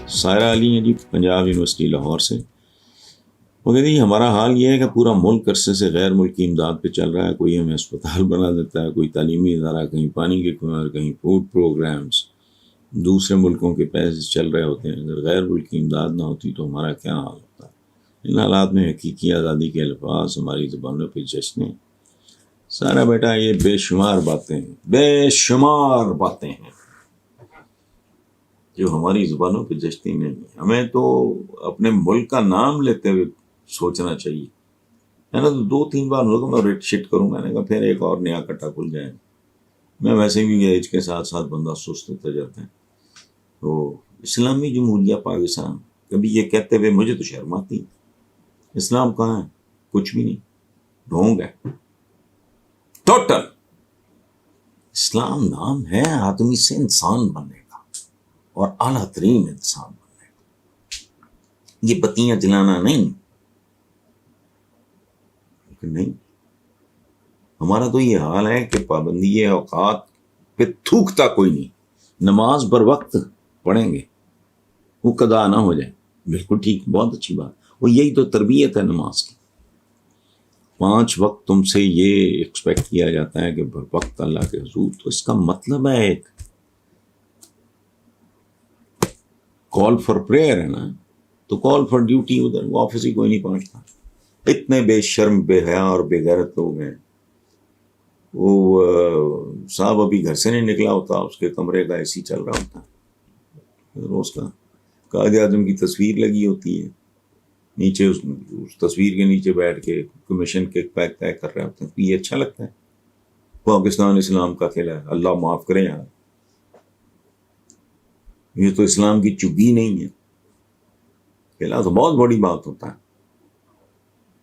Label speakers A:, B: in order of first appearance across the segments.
A: सायरा अली हैं जी, पंजाब यूनिवर्सिटी लाहौर से। वो कहती है हमारा हाल ये है कि पूरा मुल्क अरसे से गैर मुल्की इमदाद पे चल रहा है। कोई हमें अस्पताल बना देता है, कोई तालीमी इदारा, कहीं पानी के कुआं, कहीं फूड प्रोग्राम्स, दूसरे मुल्कों के पैसे चल रहे होते हैं। अगर गैर मुल्की इमदाद ना होती तो हमारा क्या हाल होता। इन हालात में हकीकी आज़ादी के अल्फाज हमारी ज़बानों पर जश्न। सारा बेटा ये बेशुमार बातें हैं, बेशुमार बातें हैं जो हमारी ज़ुबानों पे जचती नहीं है। हमें तो अपने मुल्क का नाम लेते हुए सोचना चाहिए, है ना। तो 2-3 बार लोगों में रेट शिट करूँ, मैंने कहा फिर एक और नया कट्टा खुल जाए। मैं वैसे भी एज के साथ साथ बंदा सुस्त होता जाता है। तो इस्लामी जमहूरिया पाकिस्तान, कभी ये कहते हुए मुझे तो शर्म आती है। इस्लाम कहाँ है? कुछ भी नहीं, ढोंग है टोटल। इस्लाम नाम है आदमी से इंसान बनने का और आला तरीन इंसान बनने का। ये बत्तियां जलाना नहीं, लेकिन नहीं, हमारा तो ये हाल है कि पाबंदी औकात पे थूकता कोई नहीं। नमाज बर वक्त पढ़ेंगे, वो कदा ना हो जाए, बिल्कुल ठीक, बहुत अच्छी बात। वो यही तो तरबियत है नमाज की। 5 वक्त तुमसे ये एक्सपेक्ट किया जाता है कि बर वक्त अल्लाह के हुजूर, तो इसका मतलब है एक कॉल फॉर प्रेयर है ना, तो कॉल फॉर ड्यूटी उधर वो ऑफिस ही कोई नहीं पहुंचता। इतने बेशर्म, बेहया और बेगैरत लोग हैं। वो साहब अभी घर से नहीं निकला होता, उसके कमरे का एसी चल रहा होता है, रोज का कायदे आजम की तस्वीर लगी होती है नीचे, उस तस्वीर के नीचे बैठ के कमीशन के पैक तय कर रहे होते हैं। ये अच्छा लगता है? पाकिस्तान इस्लाम का खेला है, अल्लाह माफ करे यार, ये तो इस्लाम की चुगी नहीं है। खेला तो बहुत बड़ी बात होता है।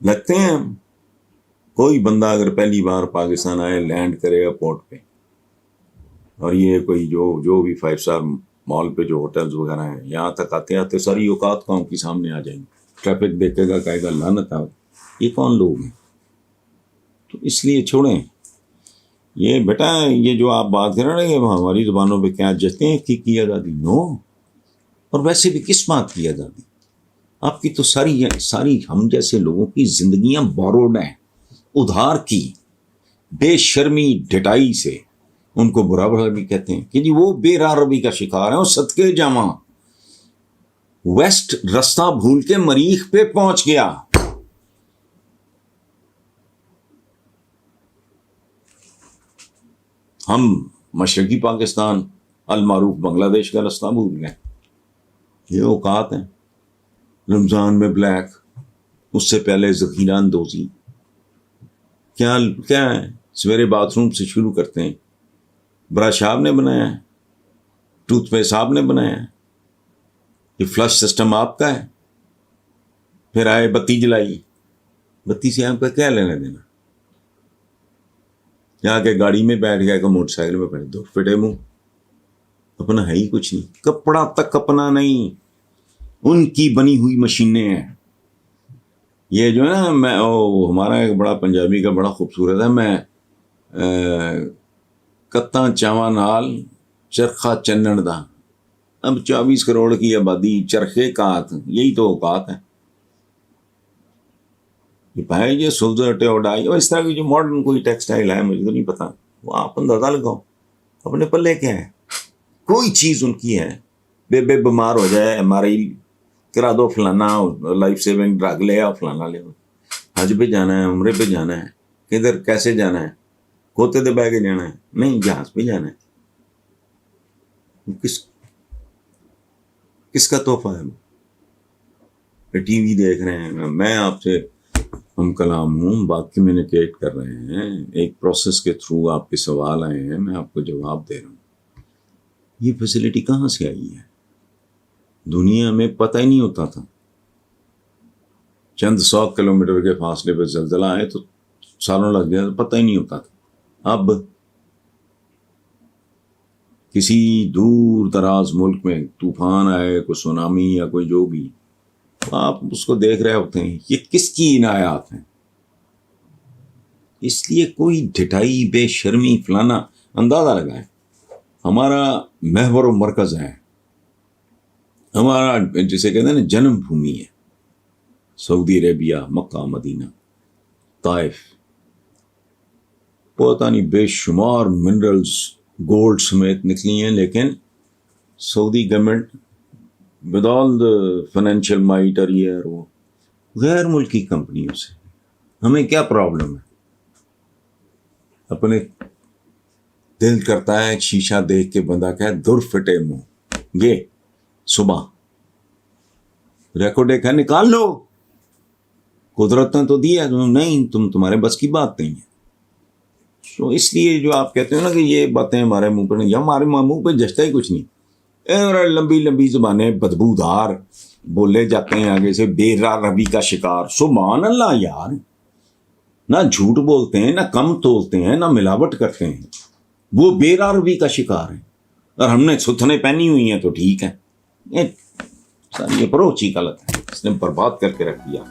A: लगते हैं हम, कोई बंदा अगर पहली बार पाकिस्तान आए, लैंड करे एयरपोर्ट पे, और ये कोई जो भी 5 स्टार मॉल पे जो होटल्स वगैरह हैं, यहाँ तक आते आते सारी औकात कौम की सामने आ जाएंगी। ट्रैफिक देखेगा, कहेगा लानत आ, ये कौन लोग हैं। तो इसलिए छोड़ें ये बेटा, ये जो आप बात कर रहे हैं हमारी ज़ुबानों पे क्या जचते हैं की आज़ादी, नो। और वैसे भी किस बात की आज़ादी? आपकी तो सारी हम जैसे लोगों की जिंदगियां बोरोड हैं, उधार की, बेशर्मी ढिठाई से। उनको बुरा भला भी कहते हैं कि जी वो बेरारबी का शिकार है, और सदके जामा वेस्ट रास्ता भूल के मरीख पे पहुंच गया। हम मशरकी पाकिस्तान अलमारूफ बांग्लादेश का रास्ता भूल गए। ये औकात है। रमजान में ब्लैक, उससे पहले जखीरा अंदोजी, क्या क्या है। सवेरे बाथरूम से शुरू करते हैं, ब्रश आपने बनाया है, टूथपेस्ट आपने बनाया है, ये फ्लश सिस्टम आपका है। फिर आए बत्ती जलाई, बत्ती से आपका क्या लेना देना। यहाँ के गाड़ी में बैठ गया, मोटरसाइकिल में बैठ दो, फिटे मुंह, अपना है ही कुछ नहीं। कपड़ा तक अपना नहीं, उनकी बनी हुई मशीनें हैं। ये जो है ना, मैं हमारा एक बड़ा पंजाबी का बड़ा खूबसूरत है, मैं कत्ता चावा नाल चरखा चन्नण दा। अब 24 करोड़ की आबादी, चरखे कात, यही तो औकात है। ये भाई ये सोल्जर टेओडाई और इस तरह की जो मॉडर्न कोई टेक्सटाइल है, मुझे तो नहीं पता, वो आप अंदाजा लगाओ अपने पल्ले क्या है। कोई चीज़ उनकी है, बेबे बीमार हो जाए, MRI करा दो, फलाना लाइफ सेविंग ड्रग ले आओ, फलाना ले आओ। हज पे जाना है, उम्रे पे जाना है, किधर कैसे जाना है, खोते दे बह के जाना है, नहीं जहाज पे जाना है। किसका तोहफा है? टीवी देख रहे हैं, मैं आपसे हम कलाम हूँ, बात कम्युनिकेट कर रहे हैं, एक प्रोसेस के थ्रू आपके सवाल आए हैं, मैं आपको जवाब दे रहा हूँ। ये फैसिलिटी कहाँ से आई है? दुनिया में पता ही नहीं होता था। चंद 100 किलोमीटर के फासले पर जल्जला आए तो सालों लग गया, पता ही नहीं होता था। अब किसी दूर दराज मुल्क में तूफान आए, कोई सुनामी या कोई जो भी, तो आप उसको देख रहे होते हैं, ये किसकी इनायात हैं। इसलिए कोई ढिठाई, बेशर्मी, फलाना, अंदाजा लगाए। हमारा महवर मरकज है हमारा जिसे कहते हैं ना जन्मभूमि है, सऊदी अरेबिया, मक्का, मदीना, ताइफ, पता नहीं बेशुमार मिनरल्स गोल्ड समेत निकली हैं, लेकिन Saudi government with all the financial might और ये और वो गैर मुल्की कंपनियों से, हमें क्या प्रॉब्लम है? अपने दिल करता है शीशा देख के बंदा कहे दुर फिटे मुंह, ये सुबह रेको देखा निकाल लो, कुदरत ने तो दिया, नहीं तुम्हारे बस की बात नहीं है। तो इसलिए जो आप कहते हो ना कि ये बातें हमारे मुंह पर नहीं, हमारे मुंह पे जचता ही कुछ नहीं। और लंबी लंबी जुबानें बदबूदार बोले जाते हैं आगे से, बेरा रवि का शिकार। सुभान अल्लाह यार, ना झूठ बोलते हैं, ना कम तोलते हैं, ना मिलावट करते हैं, वो बेरा रवि का शिकार है। और हमने सुथने पहनी हुई हैं तो ठीक है, ये सारी अप्रोच ही गलत है, इसने बर्बाद करके रख दिया।